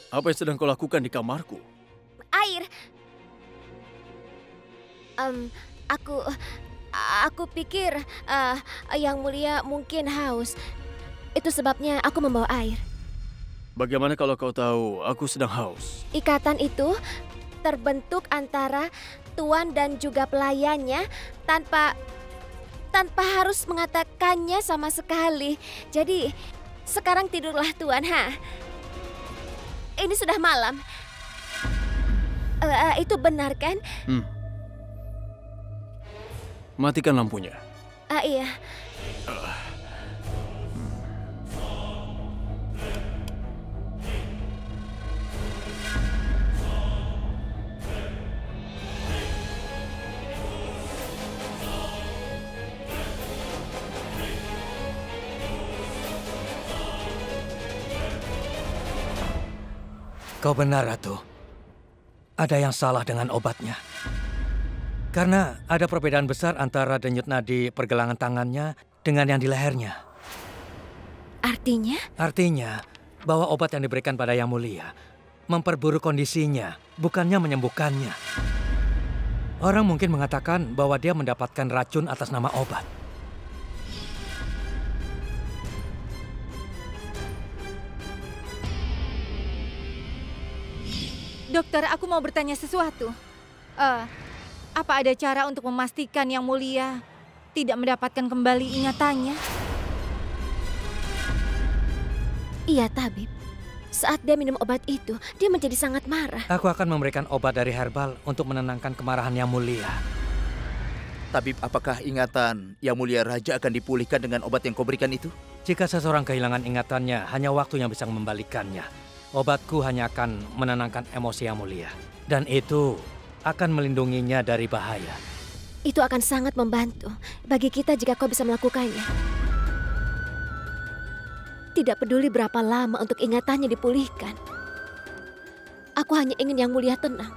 Apa yang sedang kau lakukan di kamarku? Air. Em, aku aku pikir Yang Mulia mungkin haus. Itu sebabnya aku membawa air. Bagaimana kalau kau tahu aku sedang haus? Ikatan itu terbentuk antara tuan dan juga pelayannya tanpa harus mengatakannya sama sekali. Jadi, sekarang tidurlah tuan, ha? Ini sudah malam. Itu benar kan? Matikan lampunya. Iya. Kau benar, Ratu. Ada yang salah dengan obatnya. Karena ada perbedaan besar antara denyut nadi pergelangan tangannya dengan yang di lehernya. Artinya? Artinya bahwa obat yang diberikan pada Yang Mulia memperburuk kondisinya, bukannya menyembuhkannya. Orang mungkin mengatakan bahwa dia mendapatkan racun atas nama obat. Dokter, aku mau bertanya sesuatu. Apa ada cara untuk memastikan Yang Mulia tidak mendapatkan kembali ingatannya? Iya, tabib. Saat dia minum obat itu, dia menjadi sangat marah. Aku akan memberikan obat dari herbal untuk menenangkan kemarahan Yang Mulia. Tabib, apakah ingatan Yang Mulia Raja akan dipulihkan dengan obat yang kau berikan itu? Jika seseorang kehilangan ingatannya, hanya waktu yang bisa membalikannya. Obatku hanya akan menenangkan emosi Yang Mulia. Dan itu akan melindunginya dari bahaya. Itu akan sangat membantu bagi kita jika kau bisa melakukannya. Tidak peduli berapa lama untuk ingatannya dipulihkan. Aku hanya ingin Yang Mulia tenang.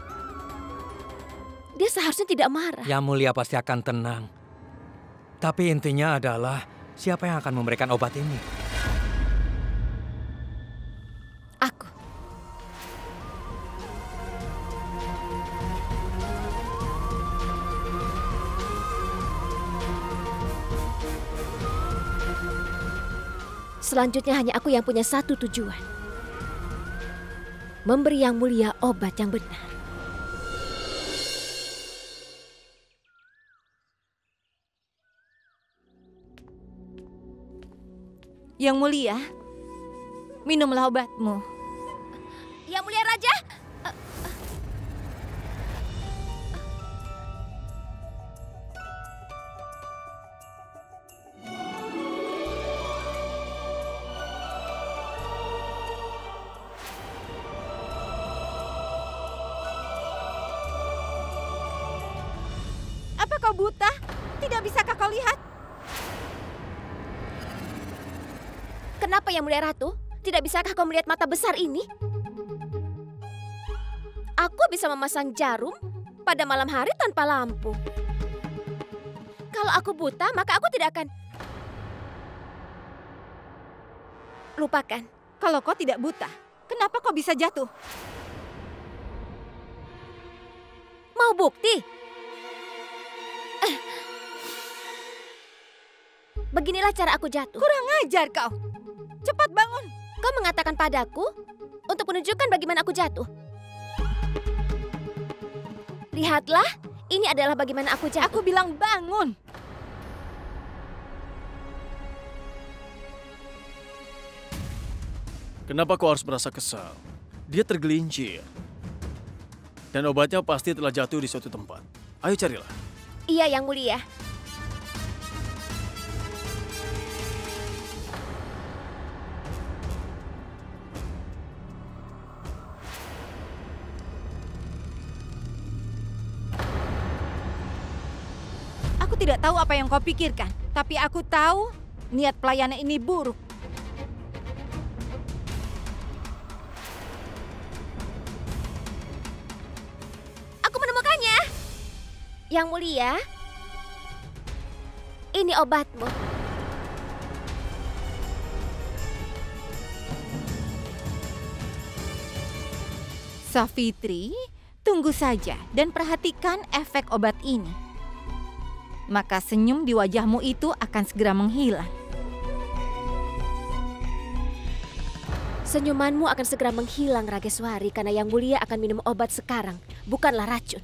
Dia seharusnya tidak marah. Yang Mulia pasti akan tenang. Tapi intinya adalah siapa yang akan memberikan obat ini? Aku. Selanjutnya hanya aku yang punya satu tujuan. Memberi Yang Mulia obat yang benar. Yang Mulia, minumlah obatmu. Yang Mulia Raja! Apa kau buta? Tidak bisakah kau lihat? Kenapa Yang Mulia Ratu? Tidak bisakah kau melihat mata besar ini? Aku bisa memasang jarum pada malam hari tanpa lampu. Kalau aku buta, maka aku tidak akan... Lupakan. Kalau kau tidak buta, kenapa kau bisa jatuh? Mau bukti? Beginilah cara aku jatuh. Kurang ajar kau. Cepat bangun. Kau mengatakan padaku untuk menunjukkan bagaimana aku jatuh. Lihatlah, ini adalah bagaimana aku jatuh. Aku bilang bangun. Kenapa kau harus merasa kesal? Dia tergelincir. Dan obatnya pasti telah jatuh di suatu tempat. Ayo carilah. Iya, Yang Mulia. Aku tidak tahu apa yang kau pikirkan, tapi aku tahu niat pelayanan ini buruk. Aku menemukannya. Yang Mulia, ini obatmu. Safitri, tunggu saja dan perhatikan efek obat ini. Maka senyum di wajahmu itu akan segera menghilang. Senyumanmu akan segera menghilang, Rageswari, karena Yang Mulia akan minum obat sekarang, bukanlah racun.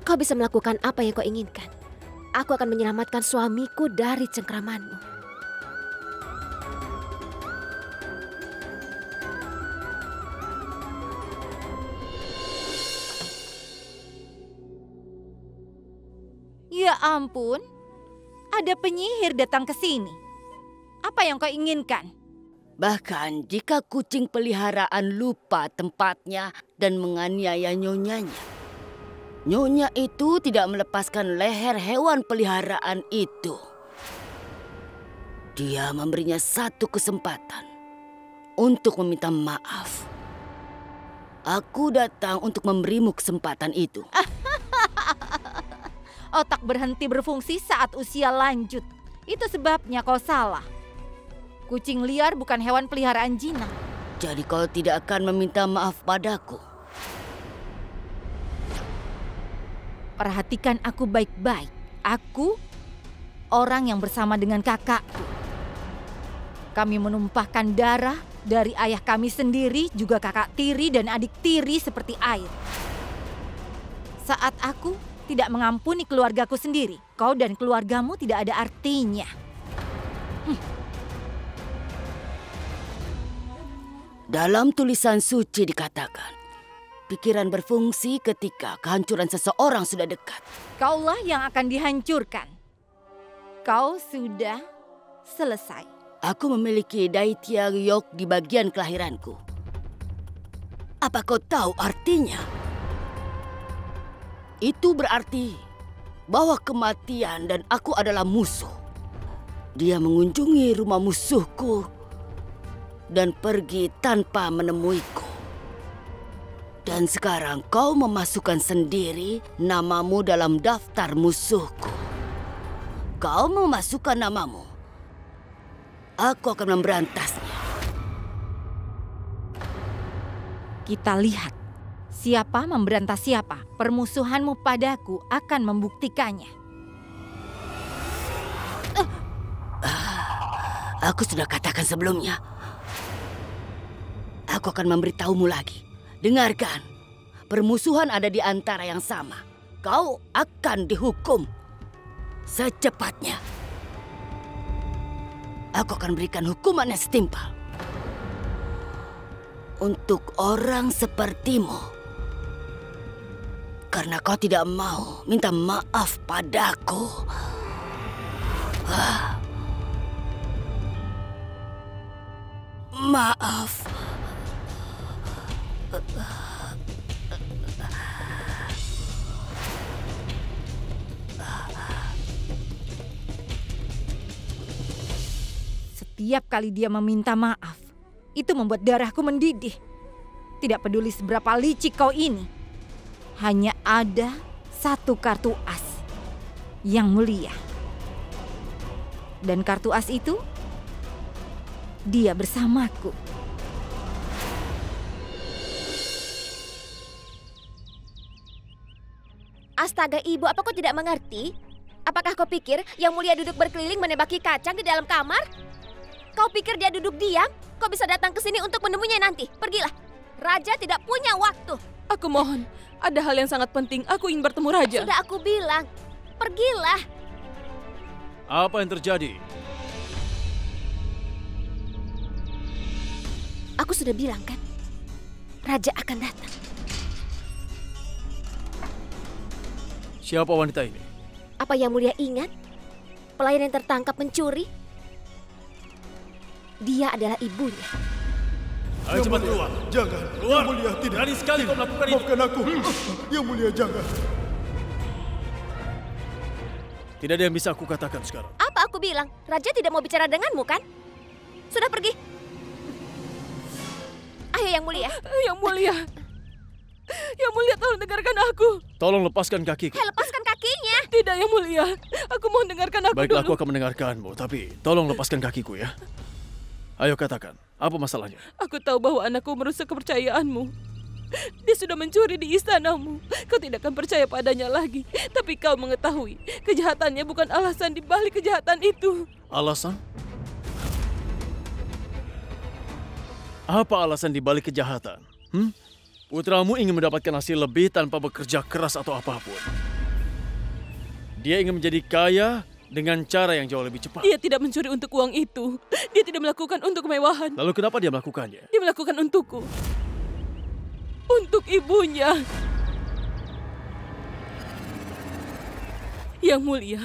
Kau bisa melakukan apa yang kau inginkan. Aku akan menyelamatkan suamiku dari cengkramanmu. Ya ampun, ada penyihir datang ke sini. Apa yang kau inginkan? Bahkan jika kucing peliharaan lupa tempatnya dan menganiaya nyonyanya, nyonya itu tidak melepaskan leher hewan peliharaan itu. Dia memberinya satu kesempatan untuk meminta maaf. Aku datang untuk memberimu kesempatan itu. Otak berhenti berfungsi saat usia lanjut. Itu sebabnya kau salah. Kucing liar bukan hewan peliharaan jinang. Jadi kau tidak akan meminta maaf padaku? Perhatikan aku baik-baik. Aku orang yang bersama dengan kakakku. Kami menumpahkan darah dari ayah kami sendiri, juga kakak tiri dan adik tiri seperti air. Saat aku tidak mengampuni keluargaku sendiri, kau dan keluargamu tidak ada artinya. Dalam tulisan suci dikatakan, pikiran berfungsi ketika kehancuran seseorang sudah dekat. Kaulah yang akan dihancurkan. Kau sudah selesai. Aku memiliki Daitya Ryok di bagian kelahiranku. Apa kau tahu artinya? Itu berarti bahwa kematian dan aku adalah musuh. Dia mengunjungi rumah musuhku dan pergi tanpa menemuiku. Dan sekarang kau memasukkan sendiri namamu dalam daftar musuhku. Kau memasukkan namamu. Aku akan memberantasnya. Kita lihat siapa memberantas siapa. Permusuhanmu padaku akan membuktikannya. Aku sudah katakan sebelumnya. Aku akan memberitahumu lagi. Dengarkan, permusuhan ada di antara yang sama. Kau akan dihukum secepatnya. Aku akan berikan hukuman yang setimpal. Untuk orang sepertimu. Karena kau tidak mau minta maaf padaku. Maaf. Setiap kali dia meminta maaf, itu membuat darahku mendidih. Tidak peduli seberapa licik kau ini. Hanya ada satu kartu as, Yang Mulia. Dan kartu as itu, dia bersamaku. Astaga ibu, apa kau tidak mengerti? Apakah kau pikir Yang Mulia duduk berkeliling menebaki kacang di dalam kamar? Kau pikir dia duduk diam? Kau bisa datang ke sini untuk menemuinya nanti. Pergilah. Raja tidak punya waktu. Aku mohon, ada hal yang sangat penting. Aku ingin bertemu Raja. Sudah aku bilang, pergilah. Apa yang terjadi? Aku sudah bilang kan, Raja akan datang. Siapa wanita ini? Apa Yang Mulia ingat? Pelayan yang tertangkap mencuri? Dia adalah ibunya. Ayo cepat keluar. Jangan. Keluar. Yang Mulia tidak. Berani sekali kau melakukan ini. Maafkan aku. Yang Mulia jangan. Tidak ada yang bisa aku katakan sekarang. Apa aku bilang? Raja tidak mau bicara denganmu kan? Sudah pergi. Ayo Yang Mulia. Yang Mulia. Yang Mulia, tolong dengarkan aku. Tolong lepaskan kakiku. Hei, lepaskan kakinya. Tidak, Yang Mulia. Aku mohon dengarkan aku Baiklah, dulu. aku akan mendengarkanmu, tapi tolong lepaskan kakiku ya. Ayo katakan, apa masalahnya? Aku tahu bahwa anakku merusak kepercayaanmu. Dia sudah mencuri di istanamu. Kau tidak akan percaya padanya lagi. Tapi kau mengetahui, kejahatannya bukan alasan di balik kejahatan itu. Alasan? Apa alasan di balik kejahatan? Putramu ingin mendapatkan hasil lebih tanpa bekerja keras atau apapun. Dia ingin menjadi kaya dengan cara yang jauh lebih cepat. Dia tidak mencuri untuk uang itu. Dia tidak melakukan untuk kemewahan. Lalu kenapa dia melakukannya? Dia melakukan untukku. Untuk ibunya. Yang Mulia,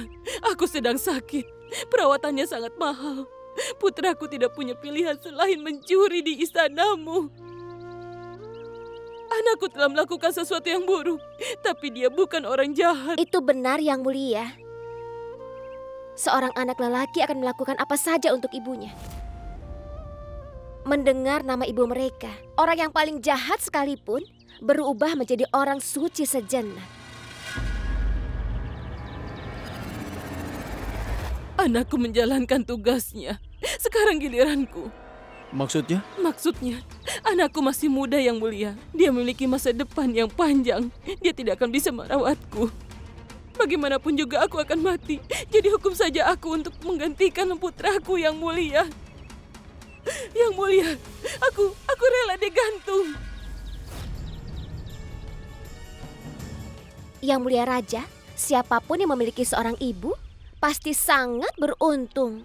aku sedang sakit. Perawatannya sangat mahal. Putraku tidak punya pilihan selain mencuri di istanamu. Anakku telah melakukan sesuatu yang buruk, tapi dia bukan orang jahat. Itu benar, Yang Mulia. Seorang anak lelaki akan melakukan apa saja untuk ibunya. Mendengar nama ibu mereka, orang yang paling jahat sekalipun berubah menjadi orang suci sejenak. Anakku menjalankan tugasnya. Sekarang giliranku. Maksudnya? Maksudnya, anakku masih muda, Yang Mulia. Dia memiliki masa depan yang panjang. Dia tidak akan bisa merawatku. Bagaimanapun juga aku akan mati. Jadi hukum saja aku untuk menggantikan putraku, Yang Mulia. Yang Mulia, aku rela digantung. Yang Mulia Raja, siapapun yang memiliki seorang ibu pasti sangat beruntung.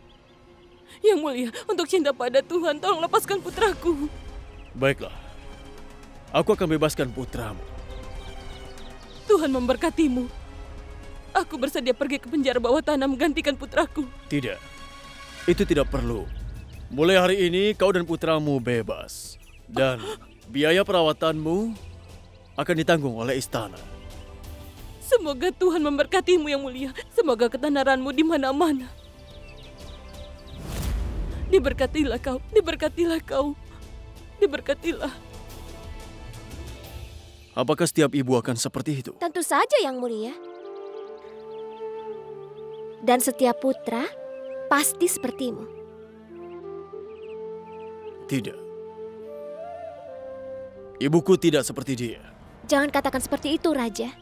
Yang Mulia, untuk cinta pada Tuhan, tolong lepaskan putraku. Baiklah, aku akan bebaskan putramu. Tuhan memberkatimu. Aku bersedia pergi ke penjara bawah tanah menggantikan putraku. Tidak, itu tidak perlu. Mulai hari ini kau dan putramu bebas. Dan biaya perawatanmu akan ditanggung oleh istana. Semoga Tuhan memberkatimu, Yang Mulia. Semoga ketenaranmu di mana-mana. Diberkatilah kau, diberkatilah kau, diberkatilah. Apakah setiap ibu akan seperti itu? Tentu saja, Yang Mulia. Dan setiap putra pasti sepertimu. Tidak. Ibuku tidak seperti dia. Jangan katakan seperti itu, Raja.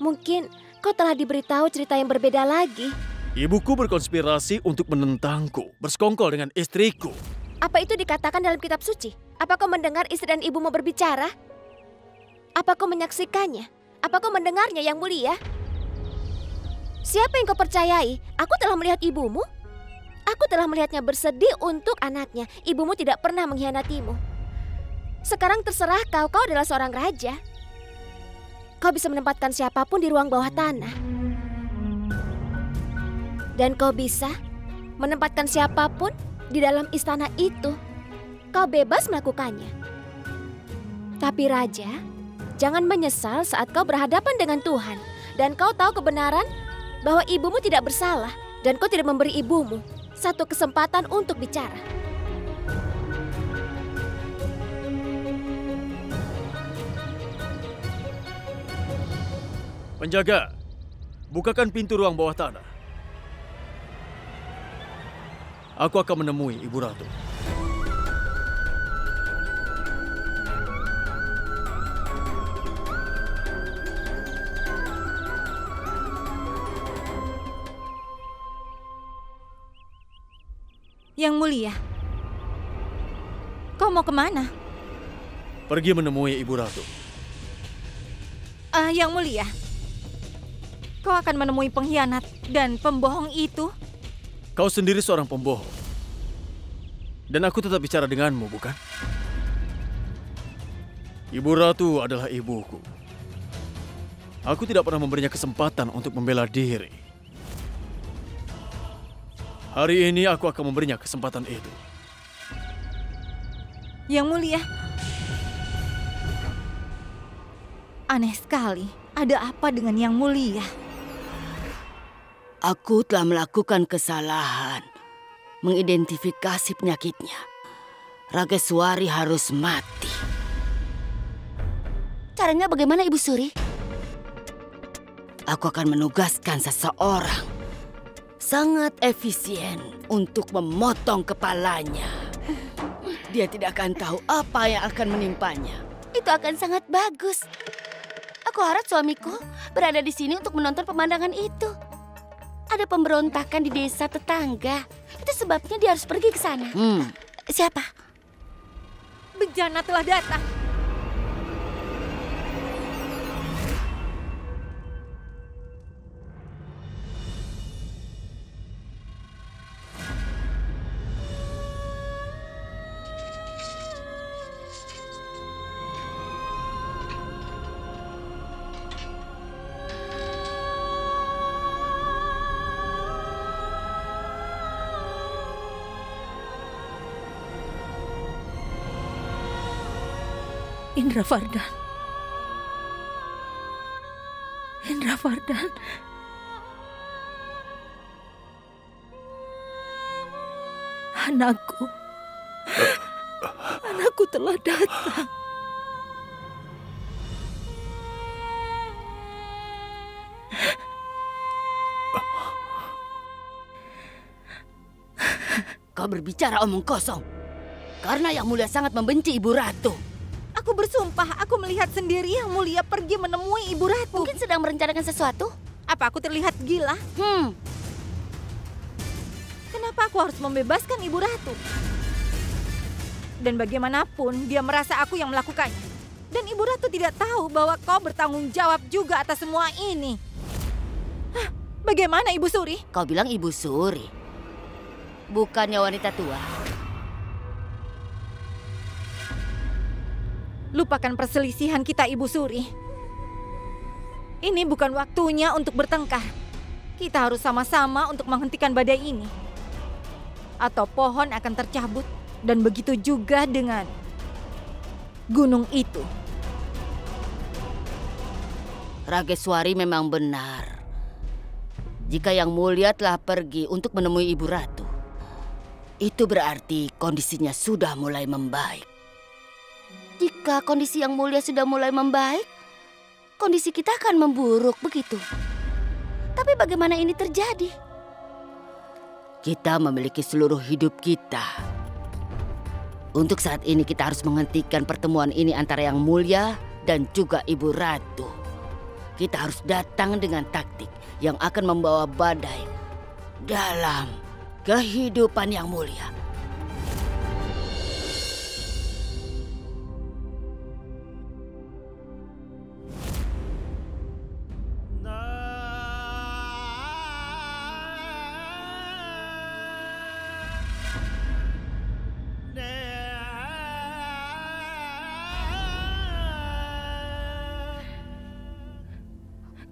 Mungkin kau telah diberitahu cerita yang berbeda lagi. Ibuku berkonspirasi untuk menentangku, bersekongkol dengan istriku. Apa itu dikatakan dalam kitab suci? Apa kau mendengar istri dan ibumu berbicara? Apa kau menyaksikannya? Apa kau mendengarnya, Yang Mulia? Siapa yang kau percayai? Aku telah melihat ibumu. Aku telah melihatnya bersedih untuk anaknya. Ibumu tidak pernah mengkhianatimu. Sekarang terserah kau, kau adalah seorang raja. Kau bisa menempatkan siapapun di ruang bawah tanah. Dan kau bisa menempatkan siapapun di dalam istana itu. Kau bebas melakukannya. Tapi Raja, jangan menyesal saat kau berhadapan dengan Tuhan. Dan kau tahu kebenaran bahwa ibumu tidak bersalah. Dan kau tidak memberi ibumu satu kesempatan untuk bicara. Penjaga, bukakan pintu ruang bawah tanah. Aku akan menemui Ibu Ratu. Yang Mulia, kau mau kemana? Pergi menemui Ibu Ratu. Yang Mulia, kau akan menemui pengkhianat dan pembohong itu? Kau sendiri seorang pembohong. Dan aku tetap bicara denganmu, bukan? Ibu Ratu adalah ibuku. Aku tidak pernah memberinya kesempatan untuk membela diri. Hari ini aku akan memberinya kesempatan itu. Yang Mulia, aneh sekali. Ada apa dengan Yang Mulia? Aku telah melakukan kesalahan. Mengidentifikasi penyakitnya. Rageswari harus mati. Caranya bagaimana, Ibu Suri? aku akan menugaskan seseorang sangat efisien untuk memotong kepalanya. Dia tidak akan tahu apa yang akan menimpanya. Itu akan sangat bagus. Aku harap suamiku berada di sini untuk menonton pemandangan itu. Ada pemberontakan di desa tetangga. Itu sebabnya dia harus pergi ke sana. Siapa? Bencana telah datang. Indra Vardan. Indra Vardan. Anakku. Anakku telah datang. Kau berbicara omong kosong. Karena Yang Mulia sangat membenci Ibu Ratu. Aku bersumpah, aku melihat sendiri Yang Mulia pergi menemui Ibu Ratu. Mungkin sedang merencanakan sesuatu? Apa aku terlihat gila? Kenapa aku harus membebaskan Ibu Ratu? Dan bagaimanapun dia merasa aku yang melakukannya. Dan Ibu Ratu tidak tahu bahwa kau bertanggung jawab juga atas semua ini. Hah, bagaimana Ibu Suri? Kau bilang Ibu Suri. Bukannya wanita tua. Lupakan perselisihan kita, Ibu Suri. Ini bukan waktunya untuk bertengkar. Kita harus sama-sama untuk menghentikan badai ini. Atau pohon akan tercabut, dan begitu juga dengan gunung itu. Rageswari memang benar. Jika Yang Mulia telah pergi untuk menemui Ibu Ratu, itu berarti kondisinya sudah mulai membaik. Jika kondisi Yang Mulia sudah mulai membaik, kondisi kita akan memburuk, begitu. Tapi bagaimana ini terjadi? Kita memiliki seluruh hidup kita. Untuk saat ini kita harus menghentikan pertemuan ini antara Yang Mulia dan juga Ibu Ratu. Kita harus datang dengan taktik yang akan membawa badai dalam kehidupan Yang Mulia.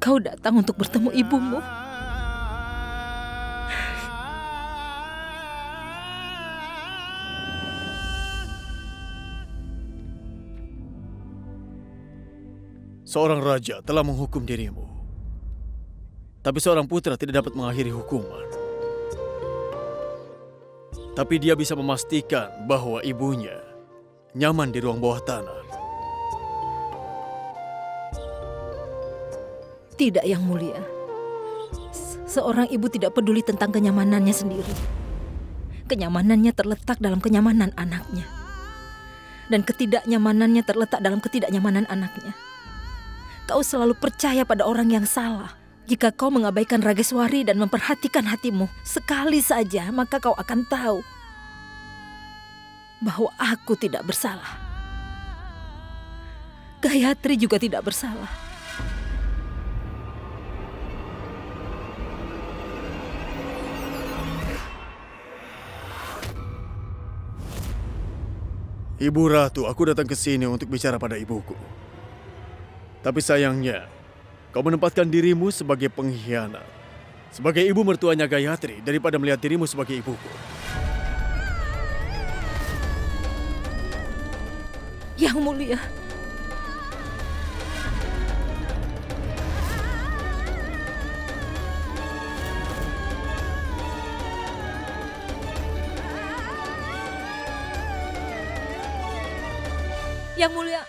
Kau datang untuk bertemu ibumu. Seorang raja telah menghukum dirimu. Tapi seorang putra tidak dapat mengakhiri hukuman. Tapi dia bisa memastikan bahwa ibunya nyaman di ruang bawah tanah. Tidak, Yang Mulia. Seorang ibu tidak peduli tentang kenyamanannya sendiri. Kenyamanannya terletak dalam kenyamanan anaknya. Dan ketidaknyamanannya terletak dalam ketidaknyamanan anaknya. Kau selalu percaya pada orang yang salah. Jika kau mengabaikan Rageswari dan memperhatikan hatimu sekali saja, maka kau akan tahu bahwa aku tidak bersalah. Gayatri juga tidak bersalah. Ibu Ratu, aku datang ke sini untuk bicara pada ibuku. Tapi sayangnya, kau menempatkan dirimu sebagai pengkhianat. Sebagai ibu mertuanya Gayatri daripada melihat dirimu sebagai ibuku. Yang Mulia. Yang Mulia.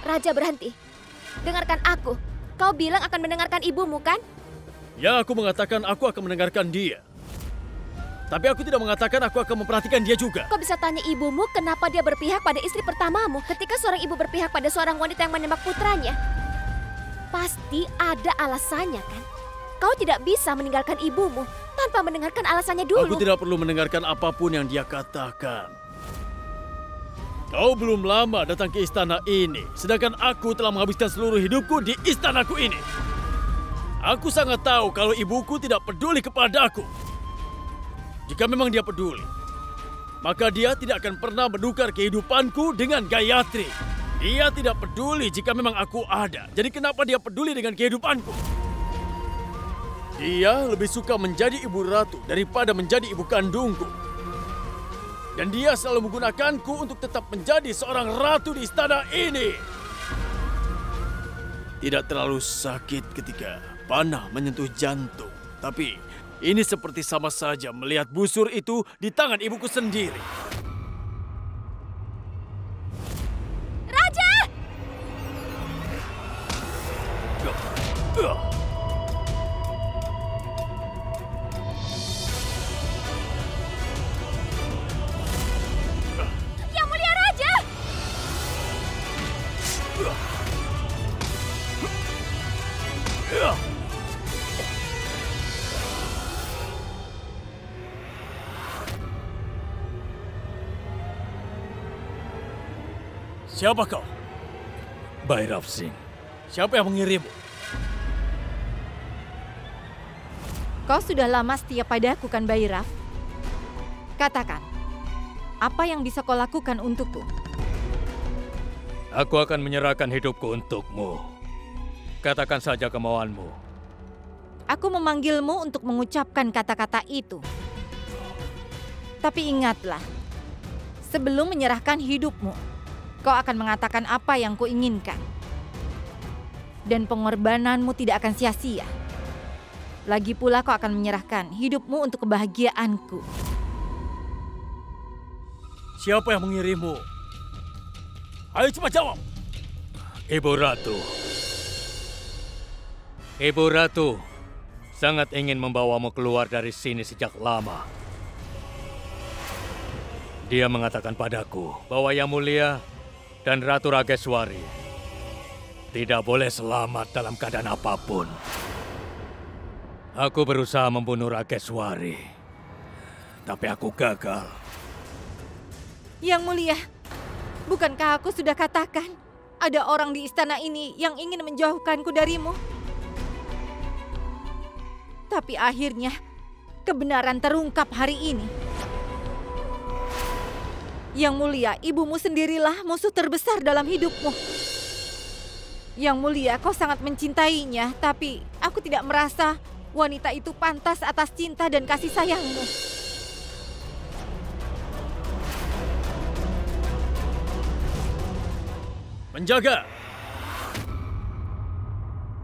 Raja, berhenti. Dengarkan aku. Kau bilang akan mendengarkan ibumu, kan? Ya, aku mengatakan aku akan mendengarkan dia. Tapi aku tidak mengatakan aku akan memperhatikan dia juga. Kau bisa tanya ibumu kenapa dia berpihak pada istri pertamamu ketika seorang ibu berpihak pada seorang wanita yang menembak putranya. Pasti ada alasannya, kan? Kau tidak bisa meninggalkan ibumu tanpa mendengarkan alasannya dulu. Aku tidak perlu mendengarkan apapun yang dia katakan. Kau belum lama datang ke istana ini, sedangkan aku telah menghabiskan seluruh hidupku di istanaku ini. Aku sangat tahu kalau ibuku tidak peduli kepadaku. Jika memang dia peduli, maka dia tidak akan pernah menukar kehidupanku dengan Gayatri. Dia tidak peduli jika memang aku ada. Jadi kenapa dia peduli dengan kehidupanku? Dia lebih suka menjadi ibu ratu daripada menjadi ibu kandungku. Dan dia selalu menggunakanku untuk tetap menjadi seorang ratu di istana ini. Tidak terlalu sakit ketika panah menyentuh jantung. Tapi ini seperti sama saja melihat busur itu di tangan ibuku sendiri. Raja! Yang Mulia Raja! Siapa kau? Bhairav Singh. Siapa yang mengirimmu? Kau sudah lama setia padaku, kan Bhairav? Katakan, apa yang bisa kau lakukan untukku? Aku akan menyerahkan hidupku untukmu. Katakan saja kemauanmu. Aku memanggilmu untuk mengucapkan kata-kata itu. Tapi ingatlah, sebelum menyerahkan hidupmu, kau akan mengatakan apa yang kuinginkan. Dan pengorbananmu tidak akan sia-sia. Lagi pula kau akan menyerahkan hidupmu untuk kebahagiaanku. Siapa yang mengirimmu? Ayo cepat jawab. Ibu Ratu. Ibu Ratu sangat ingin membawamu keluar dari sini sejak lama. Dia mengatakan padaku bahwa Yang Mulia dan Ratu Rageswari tidak boleh selamat dalam keadaan apapun. Aku berusaha membunuh Rageswari, tapi aku gagal. Yang Mulia, bukankah aku sudah katakan ada orang di istana ini yang ingin menjauhkanku darimu? Tapi akhirnya kebenaran terungkap hari ini. Yang Mulia, ibumu sendirilah musuh terbesar dalam hidupmu. Yang Mulia, kau sangat mencintainya, tapi aku tidak merasa wanita itu pantas atas cinta dan kasih sayangmu. Penjaga!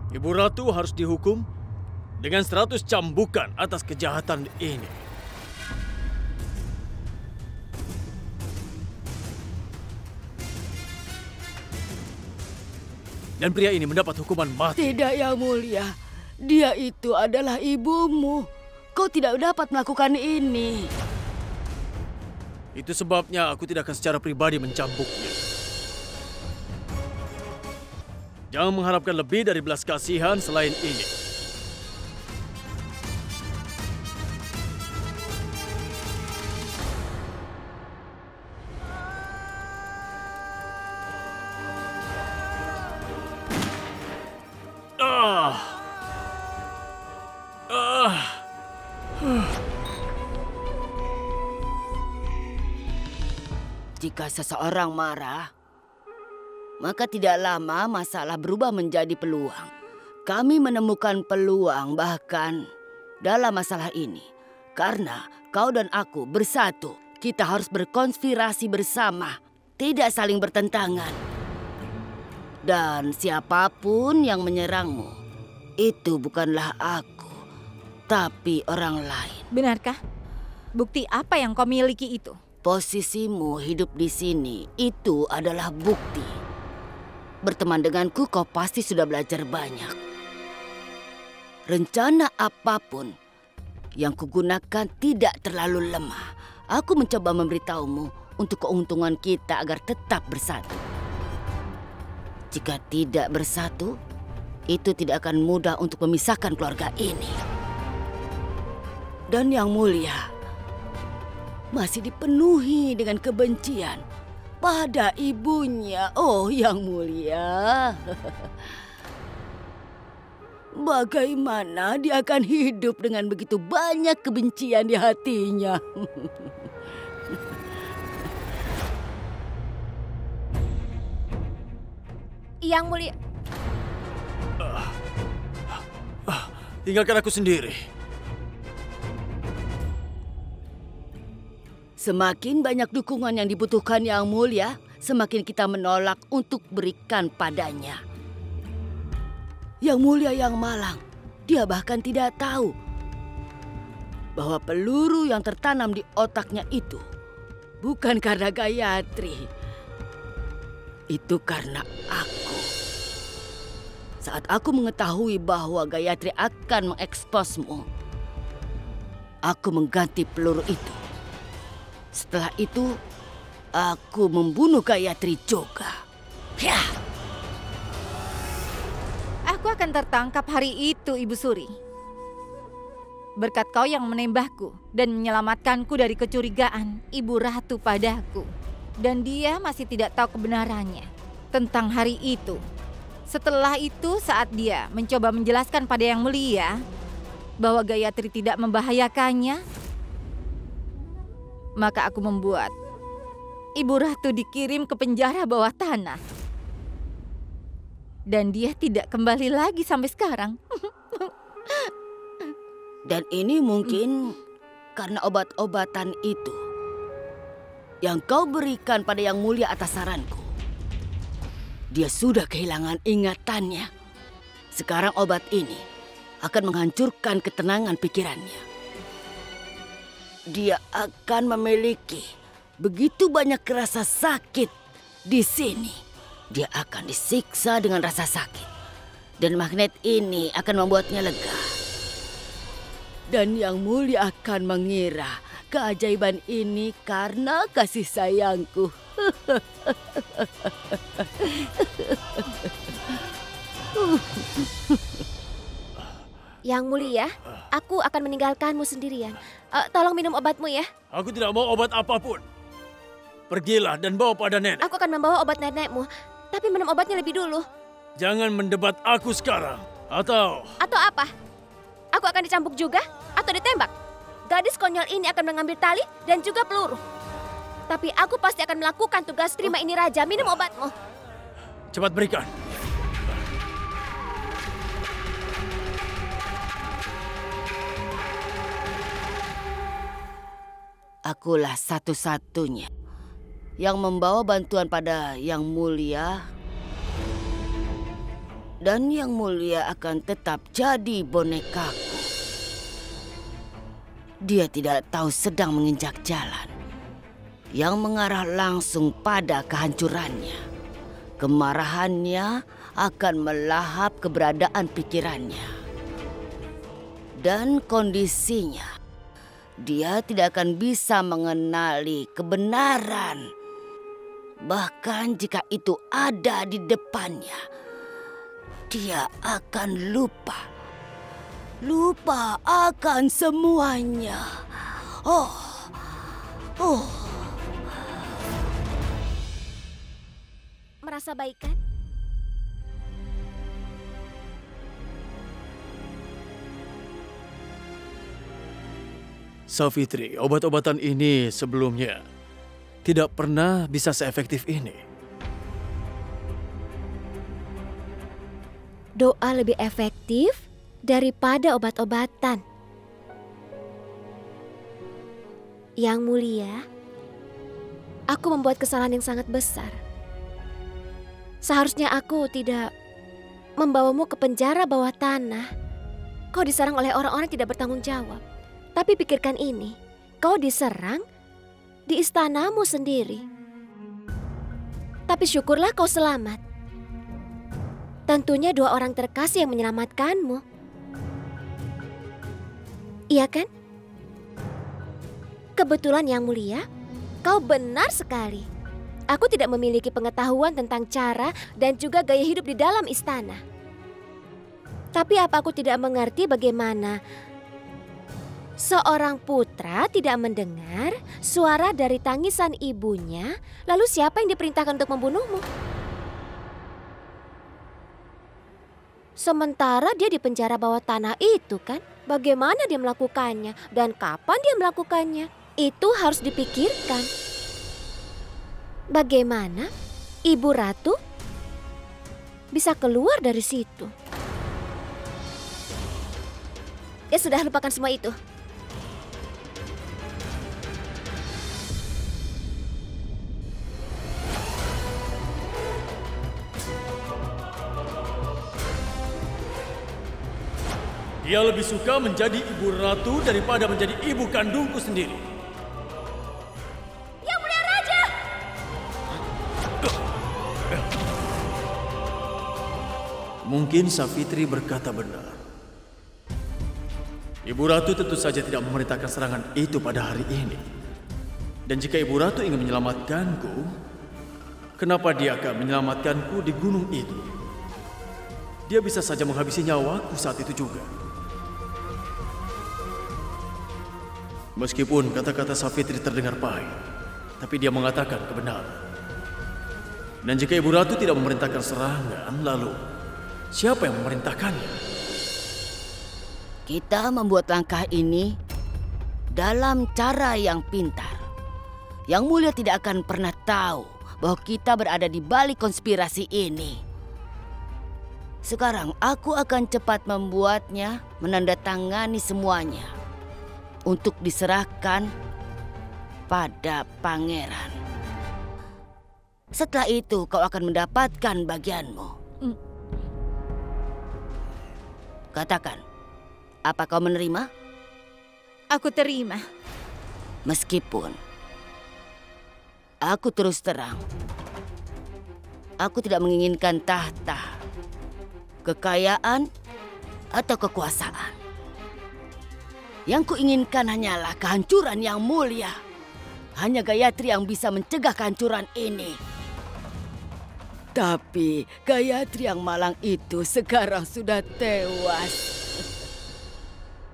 Ibu Ratu harus dihukum dengan 100 cambukan atas kejahatan ini. Dan pria ini mendapat hukuman mati. Tidak, Yang Mulia. Dia itu adalah ibumu. Kau tidak dapat melakukan ini. Itu sebabnya aku tidak akan secara pribadi mencambuknya. Jangan mengharapkan lebih dari belas kasihan selain ini. Jika seseorang marah, maka tidak lama masalah berubah menjadi peluang. Kami menemukan peluang bahkan dalam masalah ini. Karena kau dan aku bersatu, kita harus berkonspirasi bersama, tidak saling bertentangan. Dan siapapun yang menyerangmu, itu bukanlah aku, tapi orang lain. Benarkah? Bukti apa yang kau miliki itu? Posisimu hidup di sini, itu adalah bukti. berteman denganku kau pasti sudah belajar banyak. Rencana apapun yang kugunakan tidak terlalu lemah. Aku mencoba memberitahumu untuk keuntungan kita agar tetap bersatu. Jika tidak bersatu, itu tidak akan mudah untuk memisahkan keluarga ini. Dan Yang Mulia masih dipenuhi dengan kebencian pada ibunya. Oh, Yang Mulia. Bagaimana dia akan hidup dengan begitu banyak kebencian di hatinya? Yang Mulia. Tinggalkan aku sendiri. Semakin banyak dukungan yang dibutuhkan Yang Mulia, semakin kita menolak untuk berikan padanya. Yang Mulia Yang Malang, dia bahkan tidak tahu bahwa peluru yang tertanam di otaknya itu bukan karena Gayatri. Itu karena aku. Saat aku mengetahui bahwa Gayatri akan mengeksposmu, aku mengganti peluru itu. Setelah itu, aku membunuh Gayatri juga. Ya. Aku akan tertangkap hari itu, Ibu Suri. Berkat kau yang menembakku dan menyelamatkanku dari kecurigaan Ibu Ratu padaku. Dan dia masih tidak tahu kebenarannya tentang hari itu. Setelah itu, saat dia mencoba menjelaskan pada Yang Mulia bahwa Gayatri tidak membahayakannya, maka aku membuat Ibu Ratu dikirim ke penjara bawah tanah. Dan dia tidak kembali lagi sampai sekarang. Dan ini mungkin karena obat-obatan itu yang kau berikan pada Yang Mulia atas saranku. Dia sudah kehilangan ingatannya. Sekarang obat ini akan menghancurkan ketenangan pikirannya. Dia akan memiliki begitu banyak rasa sakit di sini. Dia akan disiksa dengan rasa sakit. Dan magnet ini akan membuatnya lega. Dan Yang Mulia akan mengira keajaiban ini karena kasih sayangku. Yang Mulia, aku akan meninggalkanmu sendirian. Tolong minum obatmu ya. Aku tidak mau obat apapun. Pergilah dan bawa pada nenek. Aku akan membawa obat nenekmu, tapi minum obatnya lebih dulu. Jangan mendebat aku sekarang. Atau apa? Aku akan dicambuk juga atau ditembak? Gadis konyol ini akan mengambil tali dan juga peluru. Tapi aku pasti akan melakukan tugas terima ini raja. Minum obatmu. cepat berikan. Akulah satu-satunya yang membawa bantuan pada Yang Mulia. Dan Yang Mulia akan tetap jadi bonekaku. Dia tidak tahu sedang menginjak jalan yang mengarah langsung pada kehancurannya. Kemarahannya akan melahap keberadaan pikirannya. Dan kondisinya, dia tidak akan bisa mengenali kebenaran. Bahkan jika itu ada di depannya, dia akan lupa akan semuanya. Merasa baik kan? Safitri, obat-obatan ini sebelumnya tidak pernah bisa seefektif ini. Doa lebih efektif daripada obat-obatan. Yang Mulia, aku membuat kesalahan yang sangat besar. Seharusnya aku tidak membawamu ke penjara bawah tanah. Kau diserang oleh orang-orang yang tidak bertanggung jawab. Tapi pikirkan ini, kau diserang di istanamu sendiri. Tapi syukurlah kau selamat. Tentunya dua orang terkasih yang menyelamatkanmu. Iya kan? Kebetulan Yang Mulia, kau benar sekali. Aku tidak memiliki pengetahuan tentang cara dan juga gaya hidup di dalam istana. Tapi apa aku tidak mengerti bagaimana seorang putra tidak mendengar suara dari tangisan ibunya, lalu siapa yang diperintahkan untuk membunuhmu? Sementara dia di penjara bawah tanah itu kan? Bagaimana dia melakukannya dan kapan dia melakukannya? Itu harus dipikirkan. Bagaimana Ibu Ratu bisa keluar dari situ? Ya sudah, lupakan semua itu. Dia lebih suka menjadi ibu ratu daripada menjadi ibu kandungku sendiri. Yang Mulia Raja! Mungkin Savitri berkata benar. Ibu ratu tentu saja tidak memerintahkan serangan itu pada hari ini. Dan jika ibu ratu ingin menyelamatkanku, kenapa dia akan menyelamatkanku di gunung itu? Dia bisa saja menghabisi nyawaku saat itu juga. Meskipun kata-kata Savitri terdengar pahit, tapi dia mengatakan kebenaran. Dan jika Ibu Ratu tidak memerintahkan serangan, lalu siapa yang memerintahkannya? Kita membuat langkah ini dalam cara yang pintar. Yang Mulia tidak akan pernah tahu bahwa kita berada di balik konspirasi ini. Sekarang aku akan cepat membuatnya menandatangani semuanya untuk diserahkan pada pangeran. Setelah itu kau akan mendapatkan bagianmu. Katakan, apa kau menerima? Aku terima. Meskipun aku terus terang, aku tidak menginginkan tahta, kekayaan, atau kekuasaan. Yang kuinginkan hanyalah kehancuran Yang Mulia. Hanya Gayatri yang bisa mencegah kehancuran ini. Tapi Gayatri yang malang itu sekarang sudah tewas.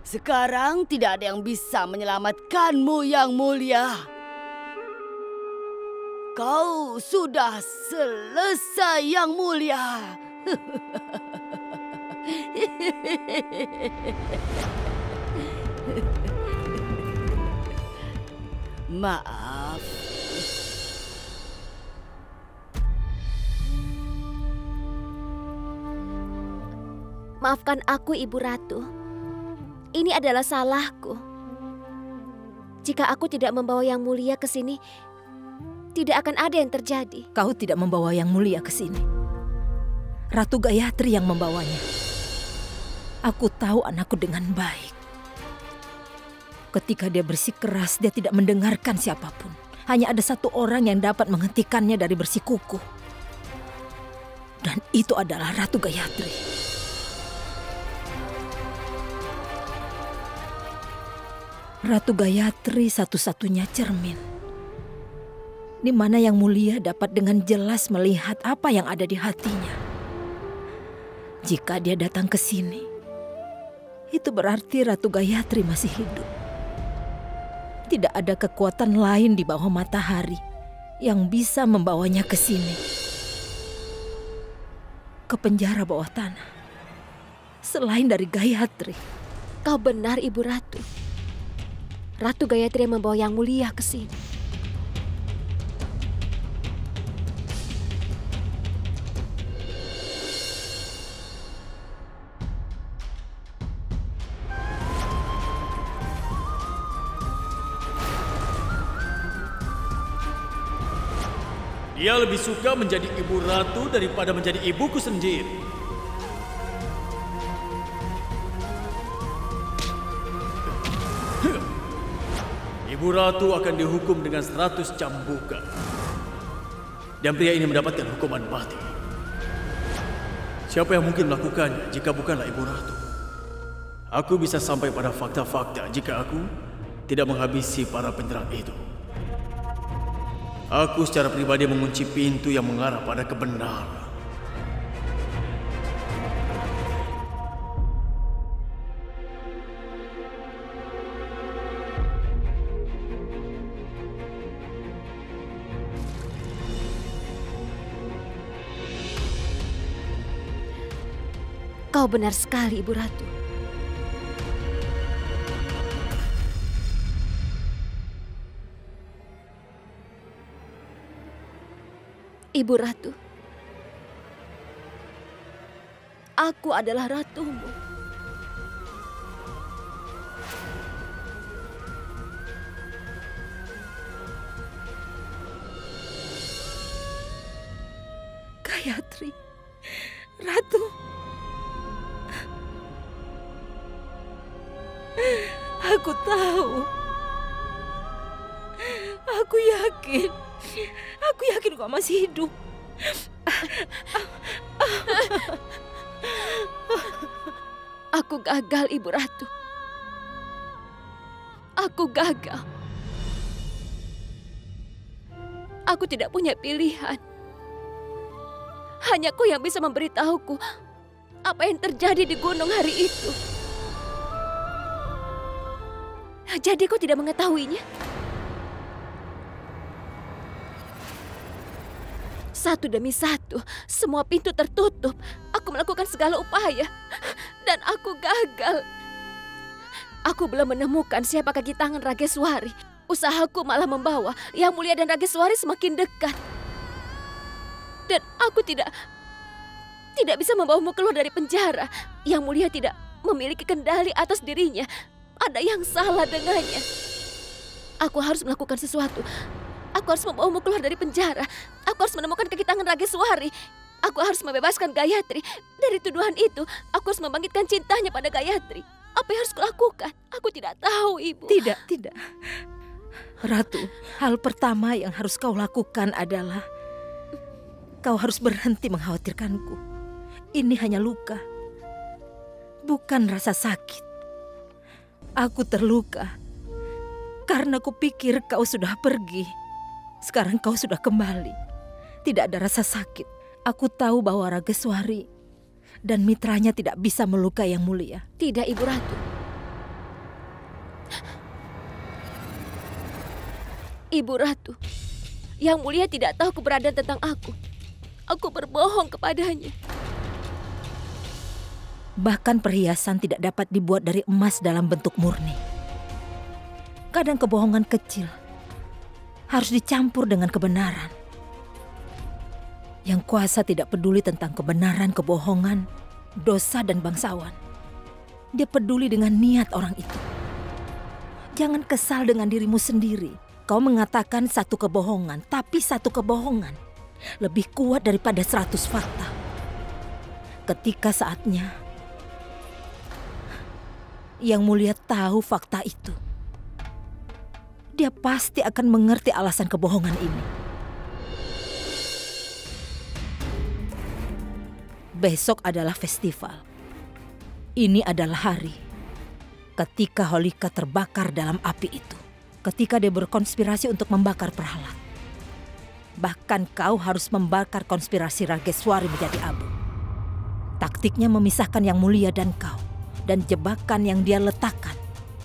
Sekarang tidak ada yang bisa menyelamatkanmu, Yang Mulia. Kau sudah selesai, Yang Mulia. Maaf. Maafkan aku, Ibu Ratu. Ini adalah salahku. Jika aku tidak membawa Yang Mulia ke sini, tidak akan ada yang terjadi. Kau tidak membawa Yang Mulia ke sini. Ratu Gayatri yang membawanya. Aku tahu anakku dengan baik. Ketika dia bersikeras, dia tidak mendengarkan siapapun. Hanya ada satu orang yang dapat menghentikannya dari bersikukuh. Dan itu adalah Ratu Gayatri. Ratu Gayatri satu-satunya cermin, di mana Yang Mulia dapat dengan jelas melihat apa yang ada di hatinya. Jika dia datang ke sini, itu berarti Ratu Gayatri masih hidup. Tidak ada kekuatan lain di bawah matahari yang bisa membawanya ke sini, ke penjara bawah tanah, selain dari Gayatri. Kau benar, Ibu Ratu. Ratu Gayatri yang membawa Yang Mulia ke sini. Dia lebih suka menjadi ibu ratu daripada menjadi ibuku sendiri. Ibu ratu akan dihukum dengan 100 cambukan. Dan pria ini mendapatkan hukuman mati. Siapa yang mungkin melakukannya jika bukanlah Ibu Ratu? Aku bisa sampai pada fakta-fakta jika aku tidak menghabisi para penyerang itu. Aku secara pribadi mengunci pintu yang mengarah pada kebenaran. Kau benar sekali, Ibu Ratu. Ibu Ratu, aku adalah ratumu. Gayatri, Ratu. Aku tahu. Aku yakin kau masih hidup. Aku gagal, Ibu Ratu. Aku gagal. Aku tidak punya pilihan. Hanya kau yang bisa memberitahuku apa yang terjadi di gunung hari itu. Jadi kau tidak mengetahuinya? Satu demi satu, semua pintu tertutup. Aku melakukan segala upaya, dan aku gagal. Aku belum menemukan siapa kaki tangan Rageswari. Usahaku malah membawa Yang Mulia dan Rageswari semakin dekat. Dan aku tidak bisa membawamu keluar dari penjara. Yang Mulia tidak memiliki kendali atas dirinya. Ada yang salah dengannya. Aku harus melakukan sesuatu. Aku harus membawamu keluar dari penjara. Aku harus menemukan kaki tangan Rageswari. Aku harus membebaskan Gayatri dari tuduhan itu. Aku harus membangkitkan cintanya pada Gayatri. Apa yang harus kulakukan? Aku tidak tahu, Ibu. Tidak. Ratu, hal pertama yang harus kau lakukan adalah kau harus berhenti mengkhawatirkanku. Ini hanya luka, bukan rasa sakit. Aku terluka karena kupikir kau sudah pergi. Sekarang kau sudah kembali. Tidak ada rasa sakit. Aku tahu bahwa Rageswari dan mitranya tidak bisa melukai Yang Mulia. Tidak, Ibu Ratu. Ibu Ratu, Yang Mulia tidak tahu keberadaan tentang aku. Aku berbohong kepadanya. Bahkan perhiasan tidak dapat dibuat dari emas dalam bentuk murni. Kadang kebohongan kecil harus dicampur dengan kebenaran. Yang kuasa tidak peduli tentang kebenaran, kebohongan, dosa, dan bangsawan. Dia peduli dengan niat orang itu. Jangan kesal dengan dirimu sendiri. Kau mengatakan satu kebohongan, tapi satu kebohongan lebih kuat daripada 100 fakta. Ketika saatnya Yang Mulia tahu fakta itu, dia pasti akan mengerti alasan kebohongan ini. Besok adalah festival. Ini adalah hari ketika Holika terbakar dalam api itu. Ketika dia berkonspirasi untuk membakar Prahlad. Bahkan kau harus membakar konspirasi Rageswari menjadi abu. Taktiknya memisahkan Yang Mulia dan kau. Dan jebakan yang dia letakkan,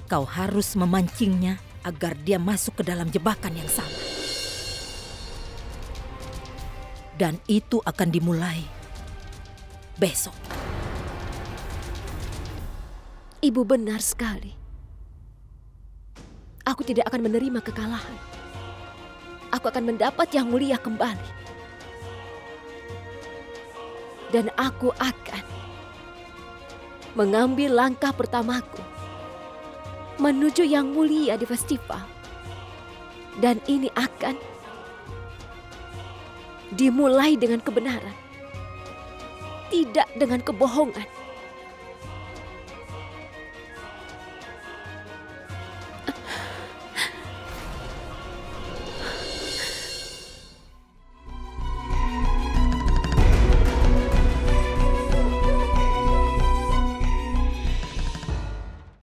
kau harus memancingnya agar dia masuk ke dalam jebakan yang sama. Dan itu akan dimulai besok. Ibu benar sekali. Aku tidak akan menerima kekalahan. Aku akan mendapat Yang Mulia kembali. Dan aku akan mengambil langkah pertamaku menuju Yang Mulia di festival. Dan ini akan dimulai dengan kebenaran, tidak dengan kebohongan.